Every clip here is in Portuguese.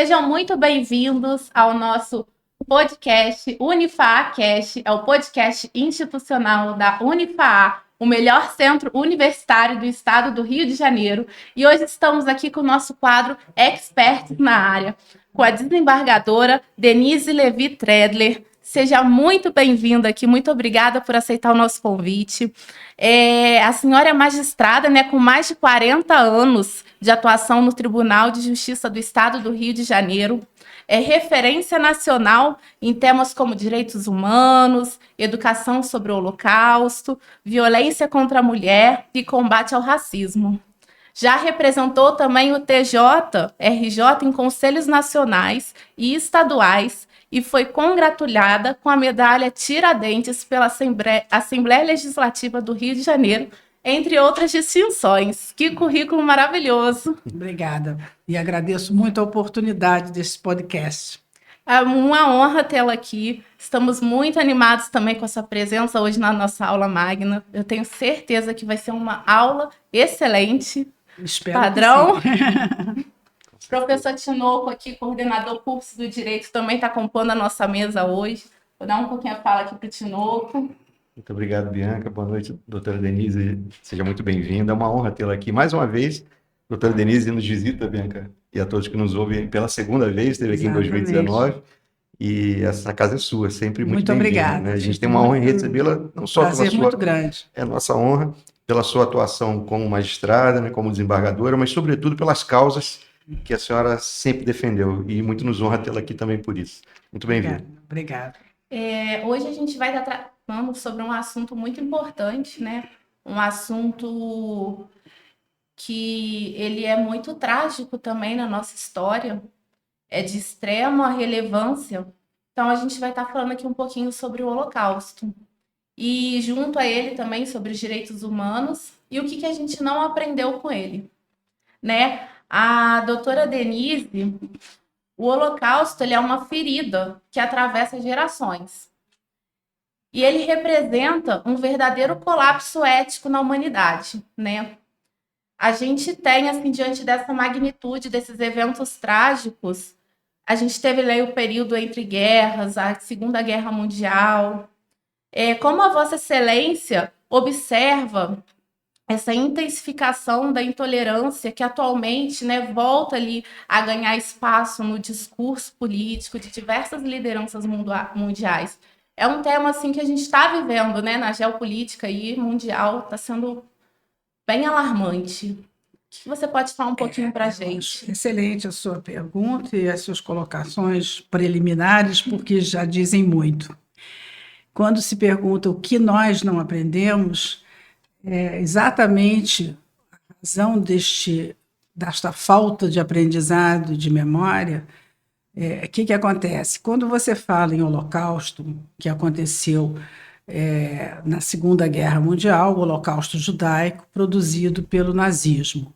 Sejam muito bem-vindos ao nosso podcast UniFaaCast, é o podcast institucional da UniFaa, o melhor centro universitário do estado do Rio de Janeiro. E hoje estamos aqui com o nosso quadro Experts na Área, com a desembargadora Denise Levi Tredler. Seja muito bem-vinda aqui, muito obrigada por aceitar o nosso convite. A senhora é magistrada, né, com mais de 40 anos de atuação no Tribunal de Justiça do Estado do Rio de Janeiro. É referência nacional em temas como direitos humanos, educação sobre o Holocausto, violência contra a mulher e combate ao racismo. Já representou também o TJ-RJ em conselhos nacionais e estaduais e foi congratulada com a medalha Tiradentes pela Assembleia Legislativa do Rio de Janeiro, entre outras distinções. Que currículo maravilhoso! Obrigada. E agradeço muito a oportunidade desse podcast. É uma honra tê-la aqui. Estamos muito animados também com a sua presença hoje na nossa aula magna. Eu tenho certeza que vai ser uma aula excelente. Espero padrão. Que sim. Professor Tinoco aqui, coordenador curso do Direito, também está compondo a nossa mesa hoje. Vou dar um pouquinho a fala aqui para o Tinoco. Muito obrigado, Bianca. Boa noite, doutora Denise. Seja muito bem-vinda. É uma honra tê-la aqui mais uma vez. Doutora Denise nos visita, Bianca, e a todos que nos ouvem pela segunda vez, esteve aqui Exatamente. Em 2019. E essa casa é sua, sempre muito bem-vinda. Obrigada. Né? A gente tem uma honra em recebê-la, não só pela sua... muito grande. É nossa honra pela sua atuação como magistrada, né, como desembargadora, mas, sobretudo, pelas causas que a senhora sempre defendeu. E muito nos honra tê-la aqui também por isso. Muito bem-vinda. Obrigada. Hoje a gente vai estar tratando sobre um assunto muito importante, né? Um assunto que ele é muito trágico também na nossa história, é de extrema relevância. Então, a gente vai estar falando aqui um pouquinho sobre o Holocausto. E, junto a ele, também sobre os direitos humanos e o que a gente não aprendeu com ele, né? A doutora Denise, o Holocausto ele é uma ferida que atravessa gerações. E ele representa um verdadeiro colapso ético na humanidade, né? A gente tem, assim, diante dessa magnitude, desses eventos trágicos, a gente teve ali o período entre guerras, a Segunda Guerra Mundial. Como a Vossa Excelência observa essa intensificação da intolerância que atualmente, né, volta ali a ganhar espaço no discurso político de diversas lideranças mundiais. É um tema assim que a gente está vivendo, né, na geopolítica aí, mundial, está sendo bem alarmante. O que você pode falar um pouquinho para a gente? Excelente a sua pergunta e as suas colocações preliminares, porque já dizem muito. Quando se pergunta o que nós não aprendemos, exatamente a razão desta falta de aprendizado, de memória. O que acontece? Quando você fala em Holocausto, que aconteceu na Segunda Guerra Mundial, o Holocausto judaico produzido pelo nazismo.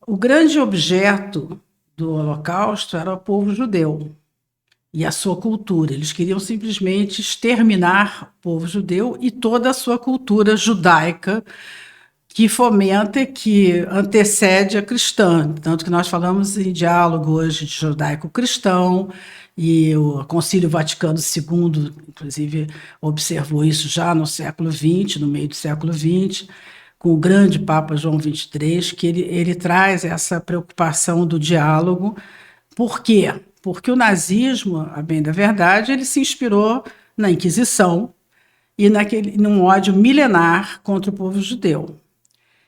O grande objeto do Holocausto era o povo judeu e a sua cultura. Eles queriam simplesmente exterminar o povo judeu e toda a sua cultura judaica, que fomenta, que antecede a cristã. Tanto que nós falamos em diálogo hoje de judaico-cristão, e o Concílio Vaticano II, inclusive, observou isso já no século XX, no meio do século XX, com o grande Papa João XXIII, que ele traz essa preocupação do diálogo. Por quê? Porque o nazismo, a bem da verdade, ele se inspirou na Inquisição e num ódio milenar contra o povo judeu.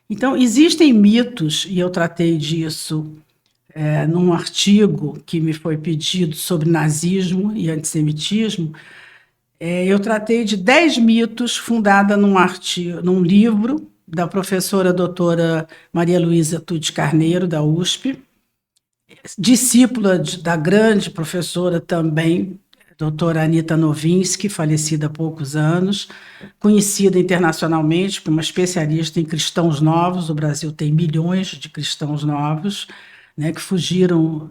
Então, existem mitos, e eu tratei disso num artigo que me foi pedido sobre nazismo e antissemitismo. Eu tratei de 10 mitos fundados num livro da professora doutora Maria Luísa Tucci Carneiro, da USP, discípula da grande professora também, doutora Anita Novinsky, falecida há poucos anos, conhecida internacionalmente como uma especialista em cristãos novos. O Brasil tem milhões de cristãos novos, né, que fugiram,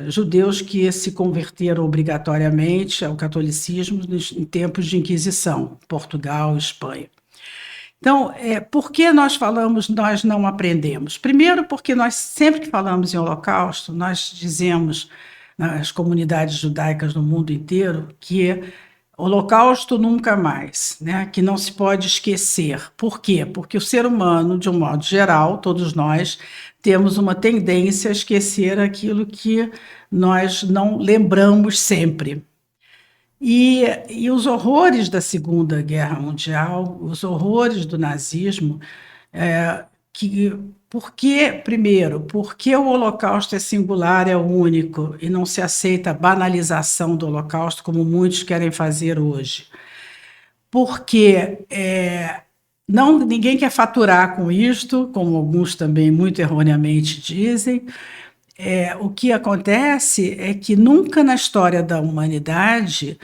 judeus que se converteram obrigatoriamente ao catolicismo em tempos de Inquisição, Portugal, Espanha. Então, por que nós falamos, nós não aprendemos? Primeiro, porque nós sempre que falamos em Holocausto, nós dizemos nas comunidades judaicas no mundo inteiro que Holocausto nunca mais, né? Que não se pode esquecer. Por quê? Porque o ser humano, de um modo geral, todos nós, temos uma tendência a esquecer aquilo que nós não lembramos sempre. E os horrores da Segunda Guerra Mundial, os horrores do nazismo, primeiro, porque o Holocausto é singular, é único, e não se aceita a banalização do Holocausto, como muitos querem fazer hoje. Porque ninguém quer faturar com isto, como alguns também muito erroneamente dizem. O que acontece é que nunca na história da humanidade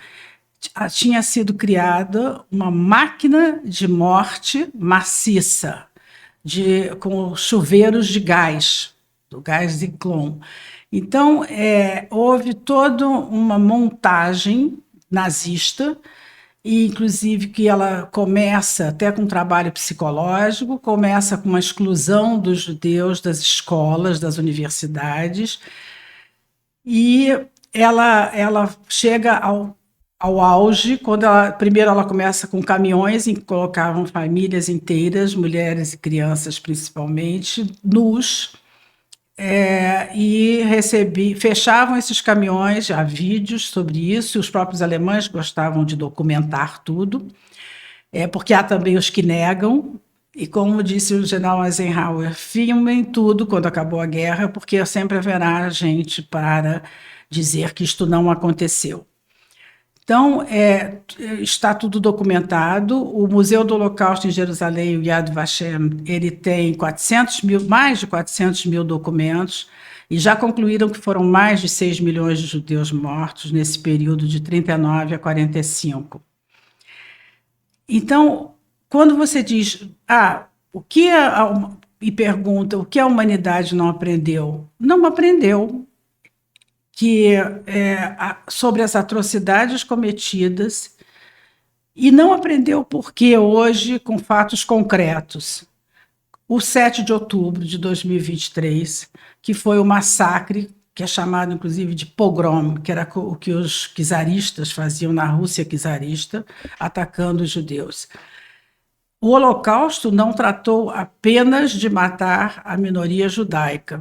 tinha sido criada uma máquina de morte maciça, com chuveiros de gás, do gás Zyklon. Então, houve toda uma montagem nazista, e inclusive que ela começa até com um trabalho psicológico, começa com uma exclusão dos judeus das escolas, das universidades, e ela chega ao auge, quando primeiro ela começa com caminhões em que colocavam famílias inteiras, mulheres e crianças principalmente, nus, e fechavam esses caminhões, há vídeos sobre isso, e os próprios alemães gostavam de documentar tudo, porque há também os que negam, e como disse o general Eisenhower, filmem tudo quando acabou a guerra, porque sempre haverá gente para dizer que isto não aconteceu. Então, está tudo documentado. O Museu do Holocausto em Jerusalém, o Yad Vashem, ele tem mais de 400 mil documentos, e já concluíram que foram mais de 6 milhões de judeus mortos nesse período de 39 a 45. Então, quando você diz, e pergunta o que a humanidade não aprendeu, não aprendeu sobre as atrocidades cometidas, e não aprendeu porque hoje, com fatos concretos, o 7 de outubro de 2023, que foi o massacre, que é chamado inclusive de pogrom, que era o que os czaristas faziam na Rússia czarista, atacando os judeus. O Holocausto não tratou apenas de matar a minoria judaica.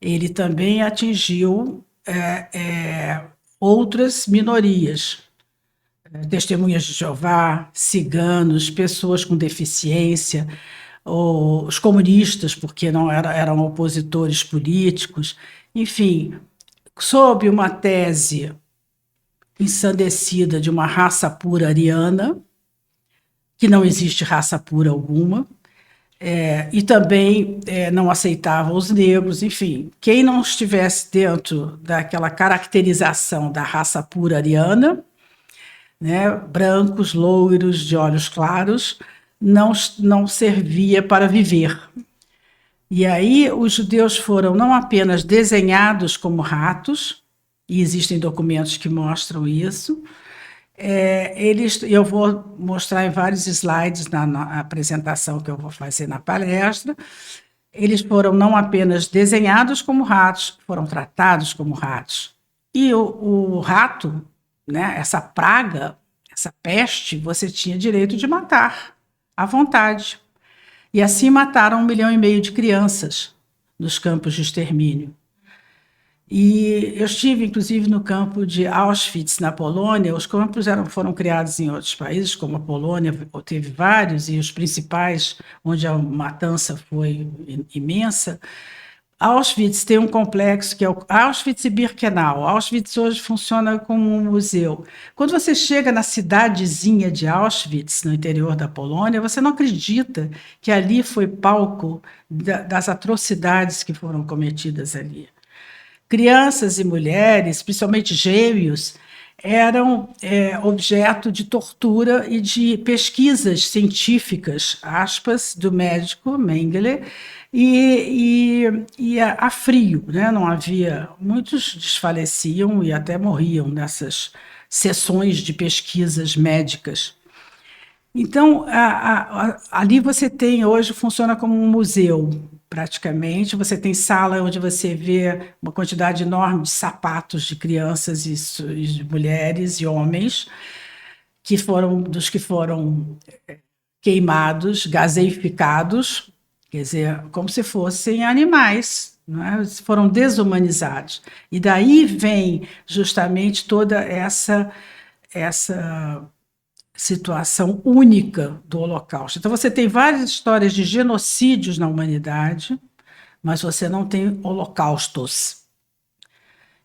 Ele também atingiu outras minorias, testemunhas de Jeová, ciganos, pessoas com deficiência, os comunistas, porque não eram opositores políticos, enfim, sob uma tese ensandecida de uma raça pura ariana, que não existe raça pura alguma, e também não aceitava os negros, enfim, quem não estivesse dentro daquela caracterização da raça pura ariana, né, brancos, loiros, de olhos claros, não servia para viver. E aí os judeus foram não apenas desenhados como ratos, e existem documentos que mostram isso, eu vou mostrar em vários slides na apresentação que eu vou fazer na palestra. Eles foram não apenas desenhados como ratos, foram tratados como ratos. E o rato, né, essa praga, essa peste, você tinha direito de matar, à vontade. E assim mataram 1,5 milhão de crianças nos campos de extermínio. E eu estive, inclusive, no campo de Auschwitz, na Polônia. Os campos foram criados em outros países, como a Polônia, teve vários, e os principais, onde a matança foi imensa. Auschwitz tem um complexo que é o Auschwitz e Birkenau. Auschwitz hoje funciona como um museu. Quando você chega na cidadezinha de Auschwitz, no interior da Polônia, você não acredita que ali foi palco das atrocidades que foram cometidas ali. Crianças e mulheres, principalmente gêmeos, eram objeto de tortura e de pesquisas científicas, aspas, do médico Mengele, e a frio, né? Não havia, muitos desfaleciam e até morriam nessas sessões de pesquisas médicas. Então, ali você tem, hoje funciona como um museu, praticamente. Você tem sala onde você vê uma quantidade enorme de sapatos de crianças e de mulheres e homens, dos que foram queimados, gaseificados, quer dizer, como se fossem animais, não é? Foram desumanizados. E daí vem justamente toda essa situação única do Holocausto. Então, você tem várias histórias de genocídios na humanidade, mas você não tem holocaustos.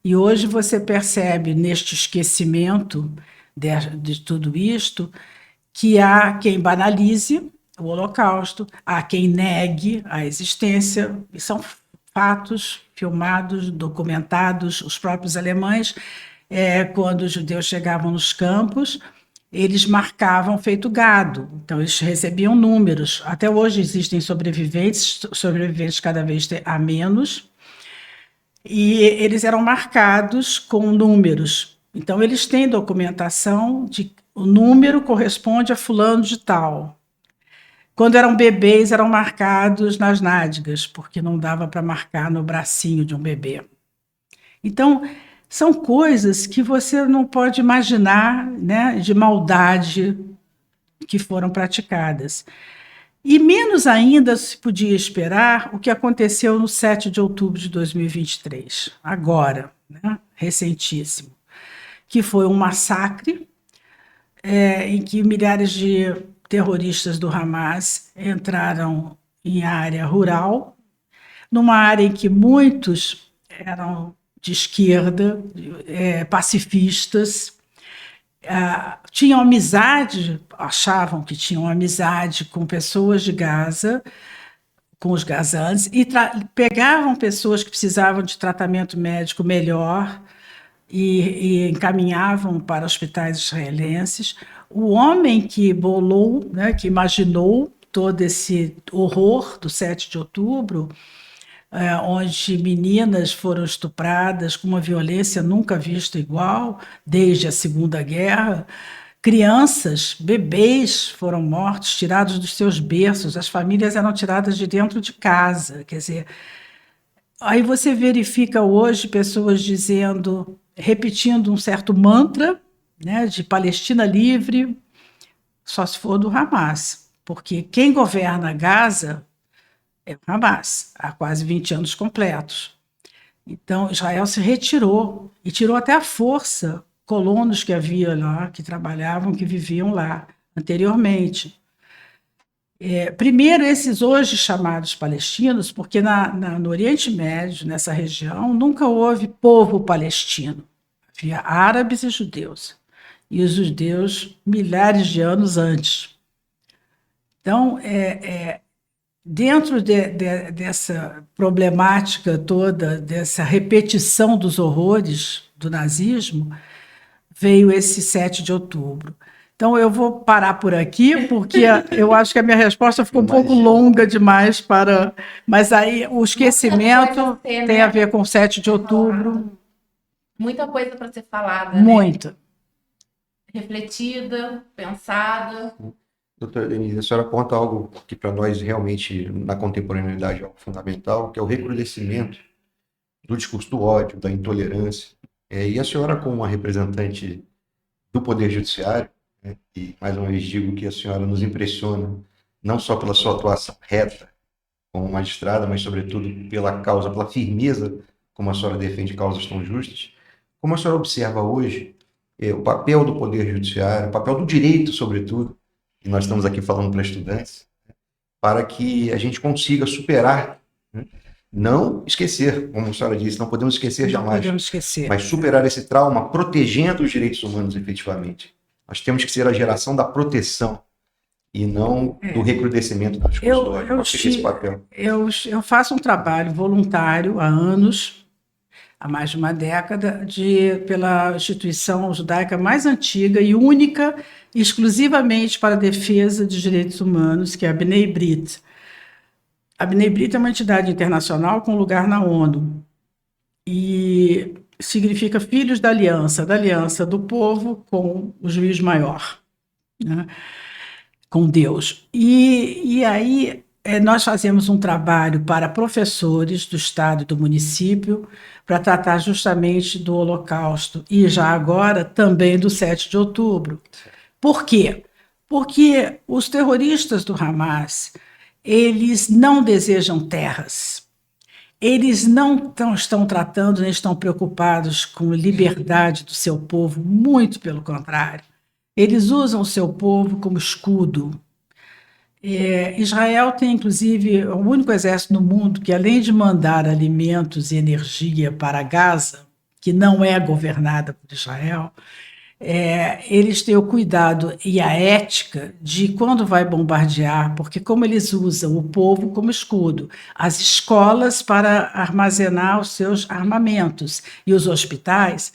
E hoje você percebe, neste esquecimento de tudo isto, que há quem banalize o Holocausto, há quem negue a existência, e são fatos filmados, documentados. Os próprios alemães, quando os judeus chegavam nos campos, eles marcavam feito gado, então eles recebiam números. Até hoje existem sobreviventes cada vez há menos, e eles eram marcados com números. Então eles têm documentação de o número corresponde a fulano de tal. Quando eram bebês, eram marcados nas nádegas, porque não dava para marcar no bracinho de um bebê. Então, são coisas que você não pode imaginar, né, de maldade que foram praticadas. E menos ainda se podia esperar o que aconteceu no 7 de outubro de 2023, agora, né, recentíssimo, que foi um massacre em que milhares de terroristas do Hamas entraram em área rural, numa área em que muitos eram de esquerda, pacifistas, tinham amizade, achavam que tinham amizade com pessoas de Gaza, com os gazantes, e pegavam pessoas que precisavam de tratamento médico melhor e encaminhavam para hospitais israelenses. O homem que bolou, né, que imaginou todo esse horror do 7 de outubro, onde meninas foram estupradas com uma violência nunca vista igual, desde a Segunda Guerra. Crianças, bebês foram mortos, tirados dos seus berços, as famílias eram tiradas de dentro de casa. Quer dizer, aí você verifica hoje pessoas dizendo, repetindo um certo mantra, né, de Palestina livre, só se for do Hamas, porque quem governa Gaza é o Hamas, há quase 20 anos completos. Então, Israel se retirou, e tirou até à força colonos que havia lá, que trabalhavam, que viviam lá anteriormente. Primeiro, esses hoje chamados palestinos, porque no Oriente Médio, nessa região, nunca houve povo palestino. Havia árabes e judeus. E os judeus milhares de anos antes. Então, dentro dessa problemática toda, dessa repetição dos horrores do nazismo, veio esse 7 de outubro. Então, eu vou parar por aqui, porque eu acho que a minha resposta ficou um pouco longa demais para... Mas aí o esquecimento tem a ver com o 7 de outubro. Muita coisa para ser falada, né? Muito. Refletida, pensada. Doutora Denise, a senhora aponta algo que para nós realmente, na contemporaneidade, é algo fundamental, que é o recrudescimento do discurso do ódio, da intolerância. E a senhora, como uma representante do Poder Judiciário, né, e mais uma vez digo que a senhora nos impressiona, não só pela sua atuação reta como magistrada, mas sobretudo pela causa, pela firmeza como a senhora defende causas tão justas. Como a senhora observa hoje o papel do Poder Judiciário, o papel do direito, sobretudo, que nós estamos aqui falando para estudantes, para que a gente consiga superar, né? Não esquecer, como a senhora disse, não podemos esquecer jamais. Não podemos esquecer. Mas superar esse trauma protegendo os direitos humanos, efetivamente. Nós temos que ser a geração da proteção e não do recrudescimento do discurso do ódio. Qual seria esse papel? Eu faço um trabalho voluntário há anos, há mais de uma década, pela instituição judaica mais antiga e única, exclusivamente para a defesa dos direitos humanos, que é a Bnei Brit. A Bnei Brit é uma entidade internacional com lugar na ONU e significa filhos da aliança do povo com o juiz maior, né? com Deus. E aí nós fazemos um trabalho para professores do estado e do município para tratar justamente do Holocausto e já agora também do 7 de outubro. Por quê? Porque os terroristas do Hamas, eles não desejam terras. Eles não estão tratando, nem estão preocupados com a liberdade do seu povo, muito pelo contrário. Eles usam o seu povo como escudo. Israel tem, inclusive, o único exército no mundo que, além de mandar alimentos e energia para Gaza, que não é governada por Israel, eles têm o cuidado e a ética de quando vai bombardear, porque como eles usam o povo como escudo, as escolas para armazenar os seus armamentos e os hospitais,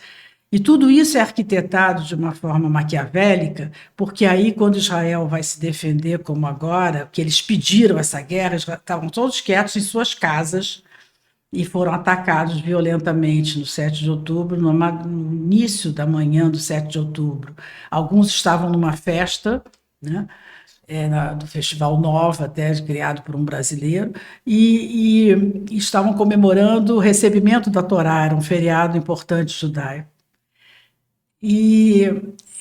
e tudo isso é arquitetado de uma forma maquiavélica, porque aí, quando Israel vai se defender, como agora, que eles pediram essa guerra, estavam todos quietos em suas casas e foram atacados violentamente no 7 de outubro, no início da manhã do 7 de outubro. Alguns estavam numa festa, né, do Festival Nova, até criado por um brasileiro, e estavam comemorando o recebimento da Torá, era um feriado importante judaico. E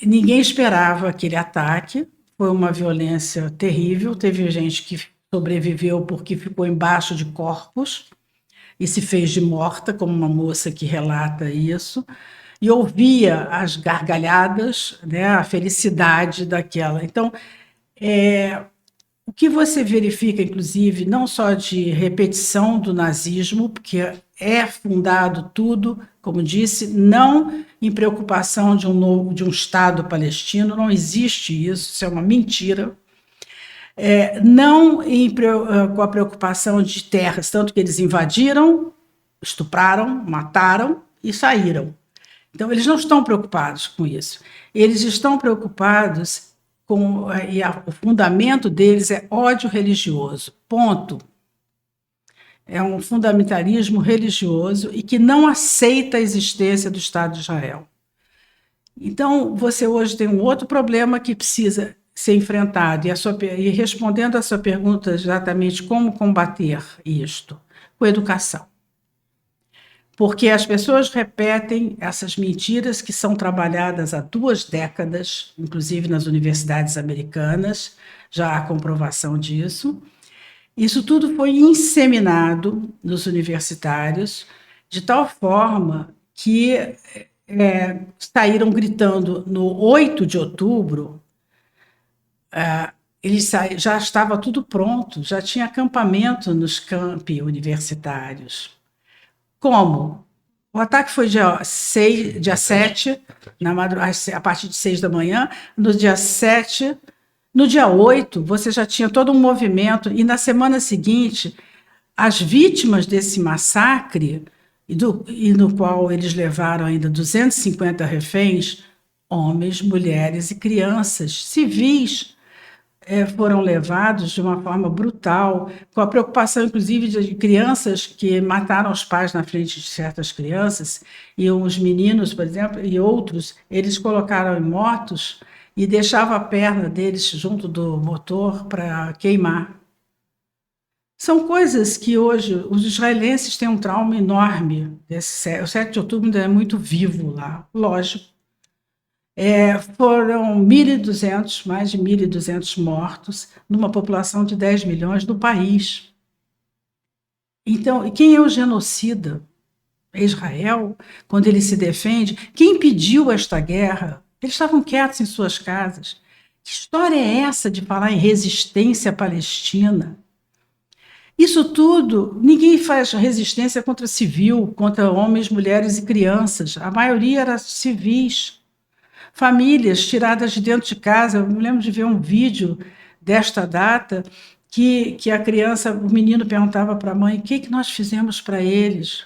ninguém esperava aquele ataque, foi uma violência terrível, teve gente que sobreviveu porque ficou embaixo de corpos e se fez de morta, como uma moça que relata isso, e ouvia as gargalhadas, né, a felicidade daquela. Então, o que você verifica, inclusive, não só de repetição do nazismo, porque é fundado tudo, como disse, não em preocupação de um Estado palestino, não existe isso é uma mentira. Não com a preocupação de terras, tanto que eles invadiram, estupraram, mataram e saíram. Então, eles não estão preocupados com isso. Eles estão preocupados o fundamento deles é ódio religioso, ponto. É um fundamentalismo religioso e que não aceita a existência do Estado de Israel. Então, você hoje tem um outro problema que precisa ser enfrentado, e respondendo a sua pergunta exatamente como combater isto, com educação. Porque as pessoas repetem essas mentiras que são trabalhadas há 2 décadas, inclusive nas universidades americanas, já há comprovação disso. Isso tudo foi inseminado nos universitários, de tal forma que saíram gritando no 8 de outubro, já estava tudo pronto, já tinha acampamento nos campi universitários. Como? O ataque foi dia 7, a partir de 6 da manhã, no dia 7, no dia 8, você já tinha todo um movimento, e na semana seguinte, as vítimas desse massacre, e no qual eles levaram ainda 250 reféns, homens, mulheres e crianças, civis, foram levados de uma forma brutal, com a preocupação, inclusive, de crianças que mataram os pais na frente de certas crianças, e os meninos, por exemplo, e outros, eles colocaram em motos e deixavam a perna deles junto do motor para queimar. São coisas que hoje os israelenses têm um trauma enorme. O 7 de outubro ainda é muito vivo lá, lógico. Foram 1.200, mais de 1.200 mortos, numa população de 10 milhões do país. Então, quem é o genocida? É Israel, quando ele se defende. Quem pediu esta guerra? Eles estavam quietos em suas casas. Que história é essa de falar em resistência palestina? Isso tudo, ninguém faz resistência contra civil, contra homens, mulheres e crianças. A maioria era civis. Famílias tiradas de dentro de casa. Eu me lembro de ver um vídeo desta data que a criança, o menino perguntava para a mãe: o que nós fizemos para eles?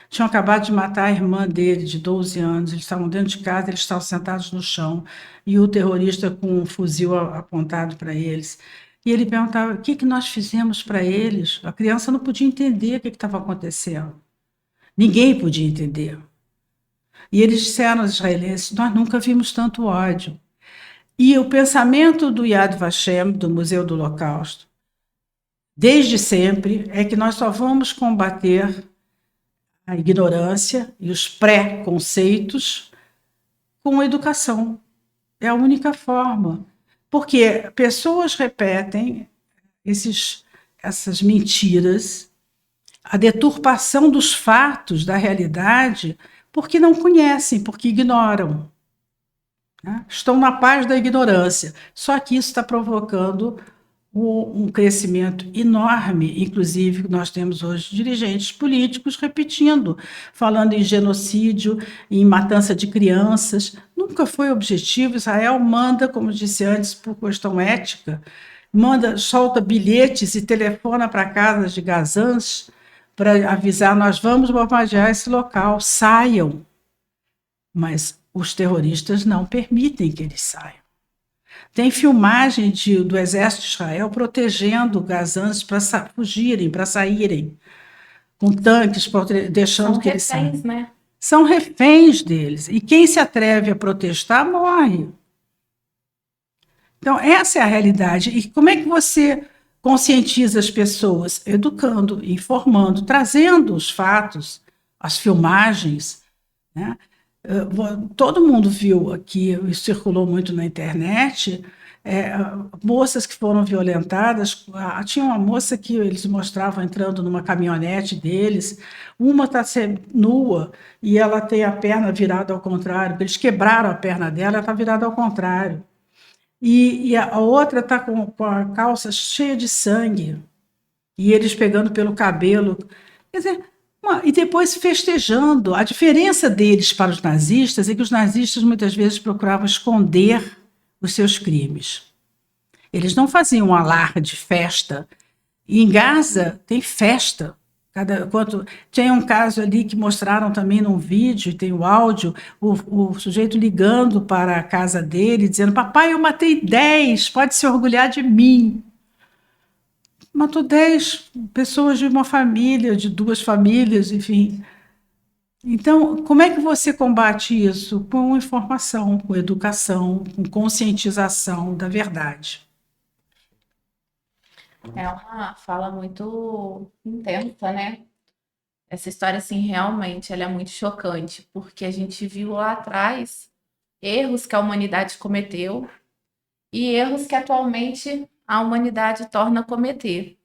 Tinham acabado de matar a irmã dele, de 12 anos, eles estavam dentro de casa, eles estavam sentados no chão, e o terrorista com um fuzil apontado para eles. E ele perguntava: o que nós fizemos para eles? A criança não podia entender o que estava acontecendo. Ninguém podia entender. E eles disseram aos israelenses: nós nunca vimos tanto ódio. E o pensamento do Yad Vashem, do Museu do Holocausto, desde sempre, é que nós só vamos combater a ignorância e os pré-conceitos com educação. É a única forma. Porque pessoas repetem essas mentiras, a deturpação dos fatos, da realidade, porque não conhecem, porque ignoram. Né? Estão na paz da ignorância. Só que isso está provocando um crescimento enorme, inclusive nós temos hoje dirigentes políticos repetindo, falando em genocídio, em matança de crianças. Nunca foi objetivo. Israel manda, como disse antes, por questão ética, solta bilhetes e telefona para casas de gazãs para avisar: nós vamos bombardear esse local, saiam. Mas os terroristas não permitem que eles saiam. Tem filmagem do exército de Israel protegendo gazãs para fugirem, para saírem, com tanques, deixando que eles saiam. São reféns, né? São reféns deles. E quem se atreve a protestar morre. Então, essa é a realidade. E como é que você conscientiza as pessoas? Educando, informando, trazendo os fatos, as filmagens, né? Todo mundo viu aqui, circulou muito na internet, moças que foram violentadas. Tinha uma moça que eles mostravam entrando numa caminhonete deles, uma está nua e ela tem a perna virada ao contrário, eles quebraram a perna dela, ela está virada ao contrário. E a outra está com a calça cheia de sangue, e eles pegando pelo cabelo. Quer dizer, e depois festejando. A diferença deles para os nazistas é que os nazistas muitas vezes procuravam esconder os seus crimes. Eles não faziam um alarde, festa. E em Gaza tem festa. Tem um caso ali que mostraram também num vídeo, tem o áudio, o sujeito ligando para a casa dele, dizendo: papai, eu matei 10, pode se orgulhar de mim. Matou 10 pessoas de uma família, de 2 famílias, enfim. Então, como é que você combate isso? Com informação, com educação, com conscientização da verdade. É uma fala muito intensa, né? Essa história, assim, realmente, ela é muito chocante, porque a gente viu lá atrás erros que a humanidade cometeu e erros que atualmente a humanidade torna a cometer.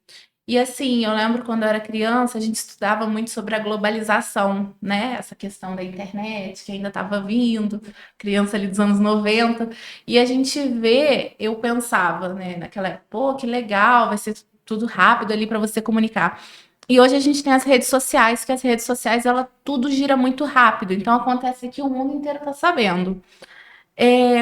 E assim, eu lembro quando eu era criança, a gente estudava muito sobre a globalização, né? Essa questão da internet, que ainda estava vindo, criança ali dos anos 90, e a gente vê, eu pensava, né, naquela época, pô, que legal, vai ser tudo rápido ali para você comunicar. E hoje a gente tem as redes sociais, que as redes sociais, tudo gira muito rápido, então acontece que o mundo inteiro está sabendo.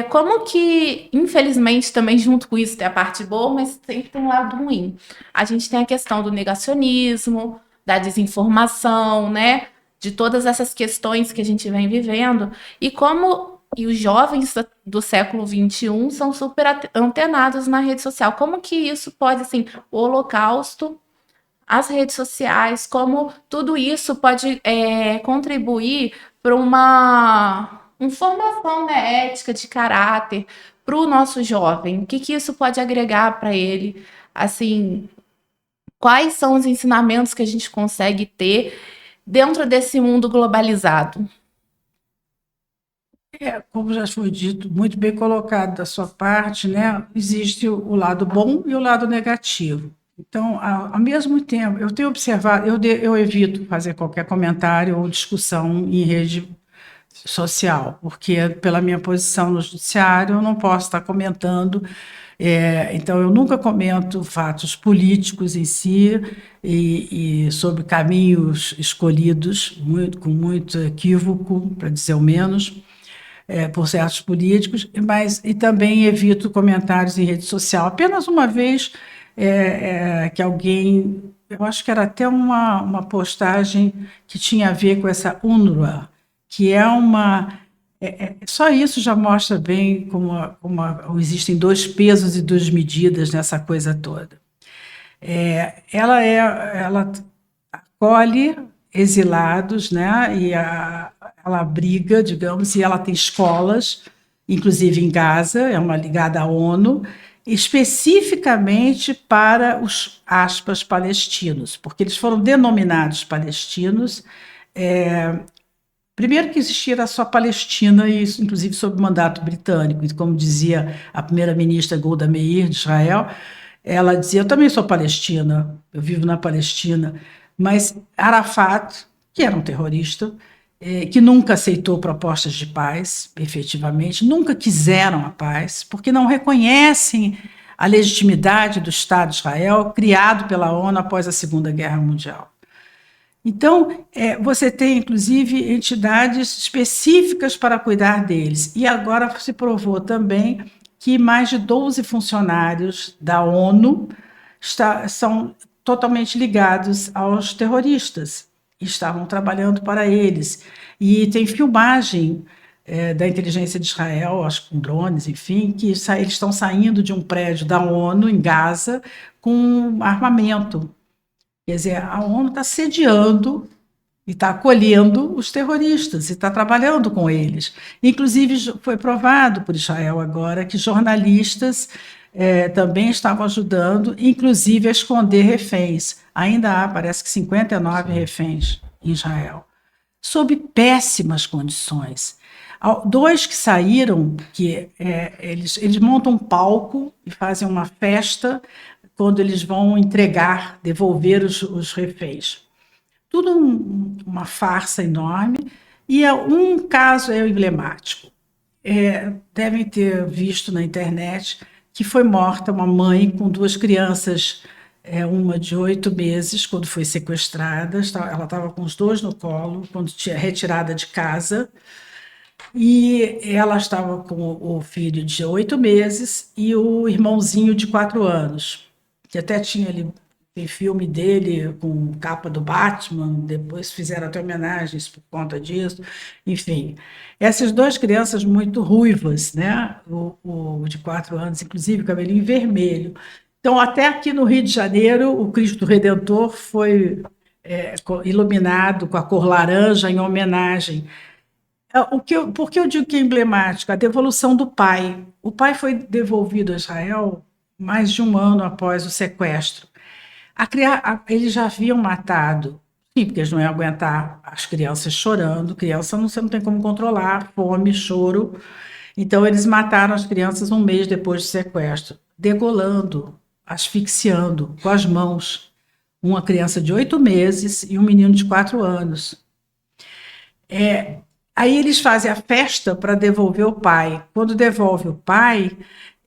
Como que, infelizmente, também junto com isso tem a parte boa, mas sempre tem um lado ruim. A gente tem a questão do negacionismo, da desinformação, né? De todas essas questões que a gente vem vivendo. E os jovens do século XXI são super antenados na rede social. Como que isso pode, assim, o Holocausto, as redes sociais, como tudo isso pode contribuir para uma formação, né, ética, de caráter para o nosso jovem? O que que isso pode agregar para ele? Assim, quais são os ensinamentos que a gente consegue ter dentro desse mundo globalizado? Como já foi dito, muito bem colocado da sua parte, né? Existe o lado bom e o lado negativo. Então, ao mesmo tempo, eu tenho observado, eu evito fazer qualquer comentário ou discussão em rede social, porque pela minha posição no judiciário eu não posso estar comentando, então eu nunca comento fatos políticos em si e sobre caminhos escolhidos com muito equívoco, para dizer o menos, por certos políticos, mas e também evito comentários em rede social. Apenas uma vez que alguém, eu acho que era até uma postagem que tinha a ver com essa UNRWA, que é só isso já mostra bem como existem 2 pesos e 2 medidas nessa coisa toda. Ela acolhe exilados, né? Ela abriga, digamos, e ela tem escolas, inclusive em Gaza, é uma ligada à ONU, especificamente para os, aspas, palestinos, porque eles foram denominados palestinos. Primeiro que existia só Palestina, e isso, inclusive, sob mandato britânico. E como dizia a primeira-ministra Golda Meir, de Israel, ela dizia: eu também sou palestina, eu vivo na Palestina. Mas Arafat, que era um terrorista, que nunca aceitou propostas de paz, efetivamente, nunca quiseram a paz, porque não reconhecem a legitimidade do Estado de Israel, criado pela ONU após a Segunda Guerra Mundial. Então, você tem, inclusive, entidades específicas para cuidar deles. E agora se provou também que mais de 12 funcionários da ONU são totalmente ligados aos terroristas, estavam trabalhando para eles. E tem filmagem da inteligência de Israel, acho que com drones, enfim, que eles estão saindo de um prédio da ONU em Gaza com armamento. Quer dizer, a ONU está sediando e está acolhendo os terroristas e está trabalhando com eles. Inclusive, foi provado por Israel agora que jornalistas também estavam ajudando, inclusive a esconder reféns. Ainda há, parece que 59 reféns em Israel, sob péssimas condições. 2 que saíram, eles montam um palco e fazem uma festa quando eles vão devolver os reféns. Tudo uma farsa enorme, e um caso é emblemático. Devem ter visto na internet que foi morta uma mãe com 2 crianças, uma de 8 meses, quando foi sequestrada, ela estava com os 2 no colo, quando tinha retirada de casa, e ela estava com o filho de 8 meses e o irmãozinho de 4 anos. Que até tem filme dele com capa do Batman, depois fizeram até homenagens por conta disso. Enfim, essas 2 crianças muito ruivas, né? O de 4 anos, inclusive, cabelinho vermelho. Então, até aqui no Rio de Janeiro, o Cristo Redentor foi iluminado com a cor laranja em homenagem. Por que eu digo que é emblemático? A devolução do pai. O pai foi devolvido a Israel mais de 1 ano após o sequestro. Eles já haviam matado, sim, porque eles não iam aguentar as crianças chorando. Criança você não tem como controlar, fome, choro. Então, eles mataram as crianças 1 mês depois do sequestro, degolando, asfixiando com as mãos. Uma criança de 8 meses e um menino de 4 anos. Aí eles fazem a festa para devolver o pai. Quando devolve o pai,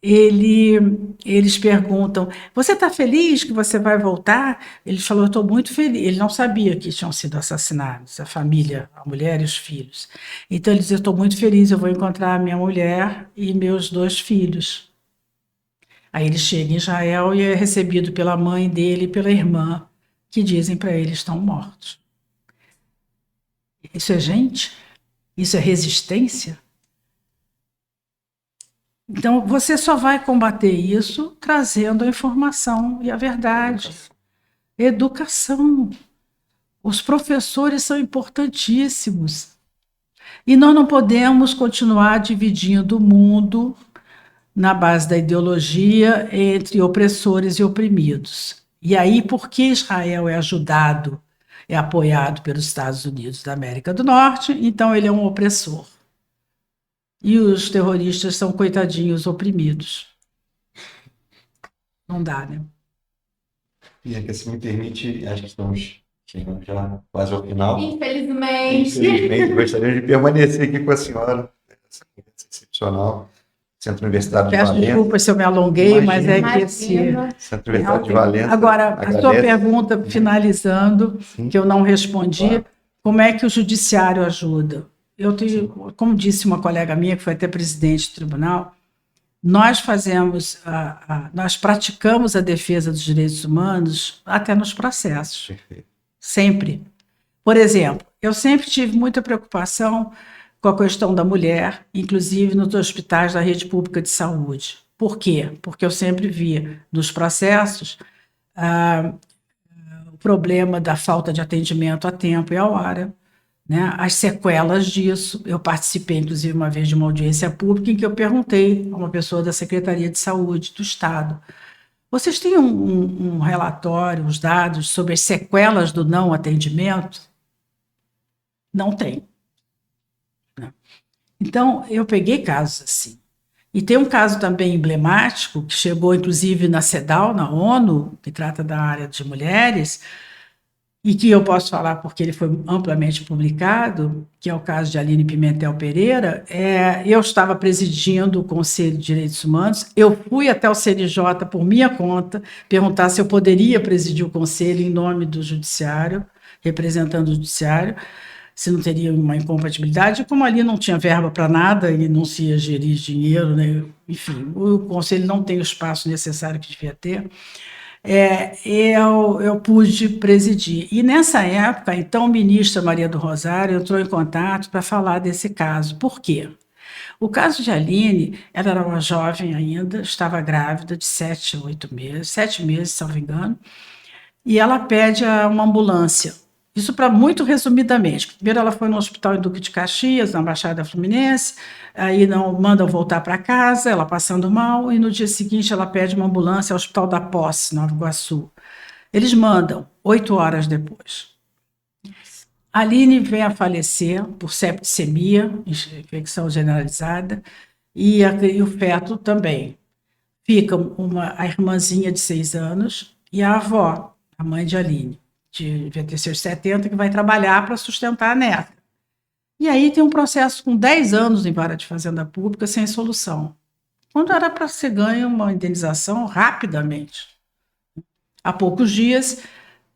eles perguntam: você está feliz que você vai voltar? Ele falou: eu estou muito feliz. Ele não sabia que tinham sido assassinados, a família, a mulher e os filhos. Então ele diz: eu estou muito feliz, eu vou encontrar a minha mulher e meus 2 filhos. Aí ele chega em Israel e é recebido pela mãe dele e pela irmã, que dizem para ele: estão mortos. Isso é gente? Isso é resistência? Então, você só vai combater isso trazendo a informação e a verdade. Educação. Os professores são importantíssimos. E nós não podemos continuar dividindo o mundo na base da ideologia entre opressores e oprimidos. E aí, por que Israel é apoiado pelos Estados Unidos da América do Norte? Então, ele é um opressor. E os terroristas são coitadinhos oprimidos. Não dá, né? E aqui, se me permite, acho que estamos chegando já quase ao final. Infelizmente. Infelizmente, gostaria de permanecer aqui com a senhora. Essa conversa excepcional. Centro Universitário de Peço Valença. desculpas se eu me alonguei, mas é que Centro Universitário de Valença. Agora, a sua pergunta, finalizando, que eu não respondi, claro. Como é que o judiciário ajuda? Como disse uma colega minha, que foi até presidente do tribunal, nós praticamos a defesa dos direitos humanos até nos processos. Perfeito. Sempre. Por exemplo, eu sempre tive muita preocupação com a questão da mulher, inclusive nos hospitais da rede pública de saúde. Por quê? Porque eu sempre via nos processos o problema da falta de atendimento a tempo e a hora, né, as sequelas disso. Eu participei, inclusive, uma vez de uma audiência pública em que eu perguntei a uma pessoa da Secretaria de Saúde do Estado: vocês têm um relatório, os dados sobre as sequelas do não atendimento? Não tem. Então, eu peguei casos assim. E tem um caso também emblemático, que chegou inclusive na CEDAW, na ONU, que trata da área de mulheres, e que eu posso falar porque ele foi amplamente publicado, que é o caso de Aline Pimentel Pereira. Eu estava presidindo o Conselho de Direitos Humanos, eu fui até o CNJ por minha conta, perguntar se eu poderia presidir o Conselho em nome do Judiciário, representando o Judiciário, se não teria uma incompatibilidade. Como ali não tinha verba para nada e não se ia gerir dinheiro, né? Enfim, o Conselho não tem o espaço necessário que devia ter. Eu pude presidir. E nessa época, então, a ministra Maria do Rosário entrou em contato para falar desse caso. Por quê? O caso de Aline, ela era uma jovem ainda, estava grávida de 7 a 8 meses, 7 meses, se não me engano, e ela pede uma ambulância. Isso para muito resumidamente. Primeiro ela foi no hospital em Duque de Caxias, na Baixada Fluminense, aí não mandam voltar para casa, ela passando mal, e no dia seguinte ela pede uma ambulância ao Hospital da Posse, Nova Iguaçu. Eles mandam 8 horas depois. A Aline vem a falecer por septicemia, infecção generalizada, e o feto também. Fica a irmãzinha de 6 anos e a avó, a mãe de Aline, devia ter seus 70, que vai trabalhar para sustentar a neta. E aí tem um processo com 10 anos em vara de fazenda pública sem solução. Quando era para ser ganha uma indenização rapidamente. Há poucos dias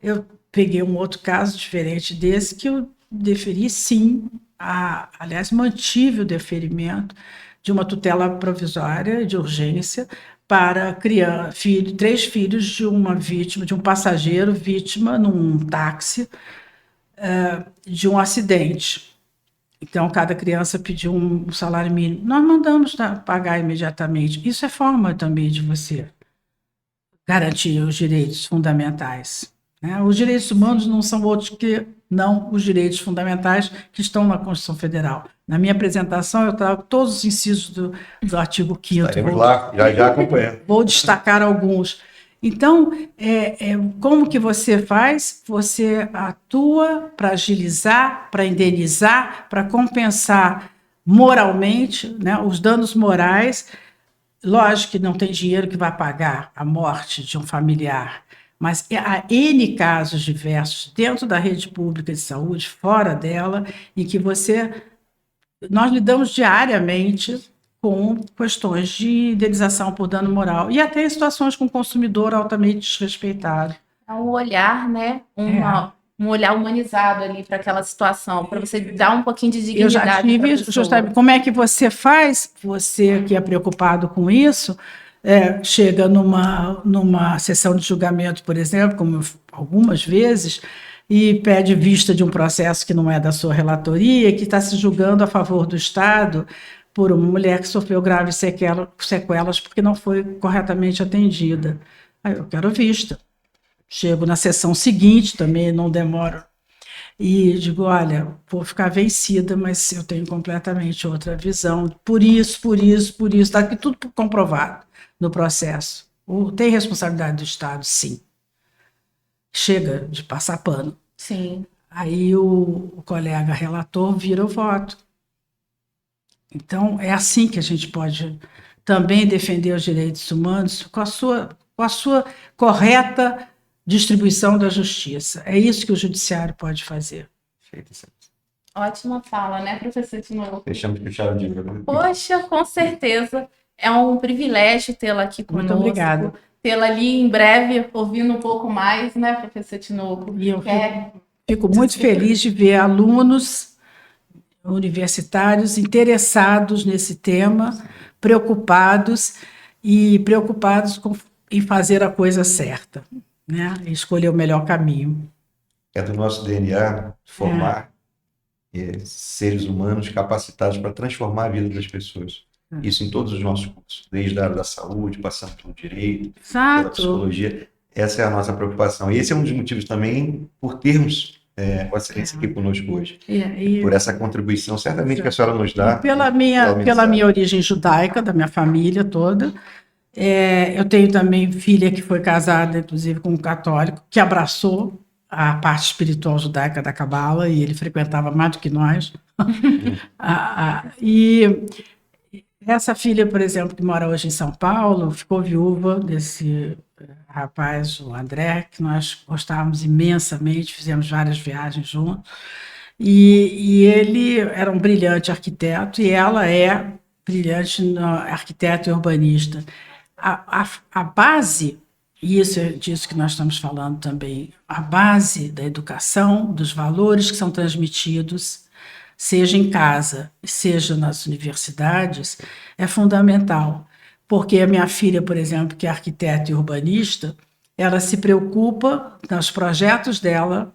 eu peguei um outro caso diferente desse, que eu deferi sim, aliás, mantive o deferimento de uma tutela provisória de urgência para criar 3 filhos de uma vítima, de um passageiro vítima num táxi de um acidente. Então, cada criança pediu um salário mínimo. Nós mandamos pagar imediatamente. Isso é forma também de você garantir os direitos fundamentais, né? Os direitos humanos não são outros que não os direitos fundamentais que estão na Constituição Federal. Na minha apresentação, eu trago todos os incisos do artigo 5º. Estaremos lá, já acompanhando. Vou destacar alguns. Então, como que você faz? Você atua para agilizar, para indenizar, para compensar moralmente, né, os danos morais. Lógico que não tem dinheiro que vai pagar a morte de um familiar, mas há N casos diversos dentro da rede pública de saúde, fora dela, em que nós lidamos diariamente com questões de indenização por dano moral e até em situações com o consumidor altamente desrespeitado. É um olhar, né? Um olhar humanizado ali para aquela situação, para você dar um pouquinho de dignidade. Eu já tive isso, justamente. Como é que você faz? Você que é preocupado com isso, chega numa sessão de julgamento, por exemplo, como algumas vezes, e pede vista de um processo que não é da sua relatoria, que está se julgando a favor do Estado por uma mulher que sofreu graves sequelas porque não foi corretamente atendida. Aí eu quero vista. Chego na sessão seguinte, também não demoro, e digo: olha, vou ficar vencida, mas eu tenho completamente outra visão, por isso, está aqui tudo comprovado no processo. Tem responsabilidade do Estado, sim. Chega de passar pano. Sim. Aí o colega relator vira o voto. Então, é assim que a gente pode também defender os direitos humanos, com a sua correta distribuição da justiça. É isso que o judiciário pode fazer. Ótima fala, né, professor Tinoco? Fechamos com chave de ouro. Poxa, com certeza. É um privilégio tê-la aqui conosco. Muito obrigada. Tê-la ali em breve, ouvindo um pouco mais, né, professor Tinoco? E eu fico muito feliz de ver alunos universitários interessados nesse tema, preocupados em fazer a coisa certa, né? E escolher o melhor caminho. É do nosso DNA formar seres humanos capacitados para transformar a vida das pessoas. Isso em todos os nossos cursos, desde a área da saúde, passando pelo direito, pela psicologia. Essa é a nossa preocupação. E esse é um dos motivos também por termos Vossa Excelência aqui conosco hoje. E Por essa contribuição, certamente que a senhora nos dá. pela minha origem judaica, da minha família toda, eu tenho também filha que foi casada, inclusive, com um católico, que abraçou a parte espiritual judaica da Cabala, e ele frequentava mais do que nós. E essa filha, por exemplo, que mora hoje em São Paulo, ficou viúva desse rapaz, o André, que nós gostávamos imensamente, fizemos várias viagens juntos. E ele era um brilhante arquiteto e ela é brilhante arquiteto e urbanista. A base, e isso é disso que nós estamos falando também, a base da educação, dos valores que são transmitidos, seja em casa, seja nas universidades, é fundamental. Porque a minha filha, por exemplo, que é arquiteta e urbanista, ela se preocupa nos projetos dela,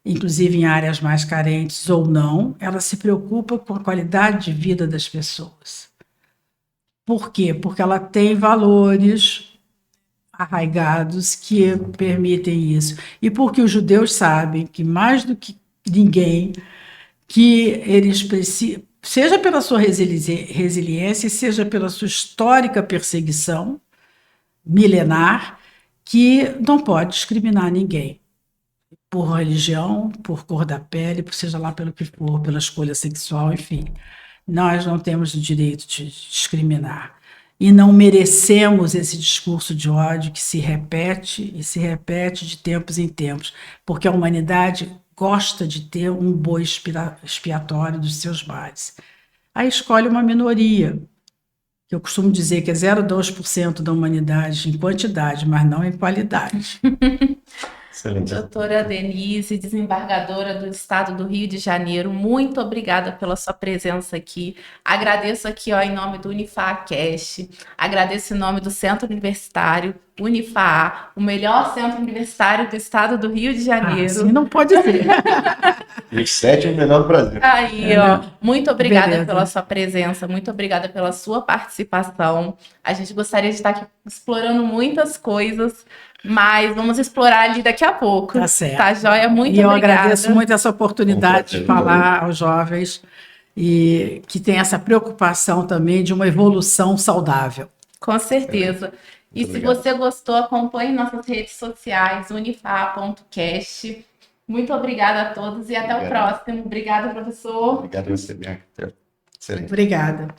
inclusive em áreas mais carentes ou não, ela se preocupa com a qualidade de vida das pessoas. Por quê? Porque ela tem valores arraigados que permitem isso. E porque os judeus sabem que, mais do que ninguém, que eles precisam, seja pela sua resiliência, seja pela sua histórica perseguição milenar, que não pode discriminar ninguém por religião, por cor da pele, por seja lá pelo que for, pela escolha sexual, enfim. Nós não temos o direito de discriminar. E não merecemos esse discurso de ódio que se repete e se repete de tempos em tempos, porque a humanidade gosta de ter um boi expiatório dos seus males. Aí escolhe uma minoria, que eu costumo dizer que é 0,2% da humanidade em quantidade, mas não em qualidade. Excelente. Doutora Denise, desembargadora do Estado do Rio de Janeiro, muito obrigada pela sua presença aqui. Agradeço aqui, ó, em nome do UniFaa-Cast, agradeço em nome do Centro Universitário Unifaa, o melhor centro universitário do Estado do Rio de Janeiro. Assim não pode ser. E o sétimo menor do Brasil. Aí, ó, muito obrigada Beleza. pela sua presença, muito obrigada pela sua participação. A gente gostaria de estar aqui explorando muitas coisas, mas vamos explorar ali daqui a pouco. Tá certo. Tá, joia? Muito E eu obrigada. agradeço muito essa oportunidade de Um prazer. falar aos jovens e que tem essa preocupação também de uma evolução saudável. Com certeza. E Muito se obrigado. você gostou, acompanhe nossas redes sociais, unifaa.cast. Muito obrigada a todos e até o Obrigado. próximo. Obrigada, professor. Obrigado a você, Bianca. Excelente. Obrigada.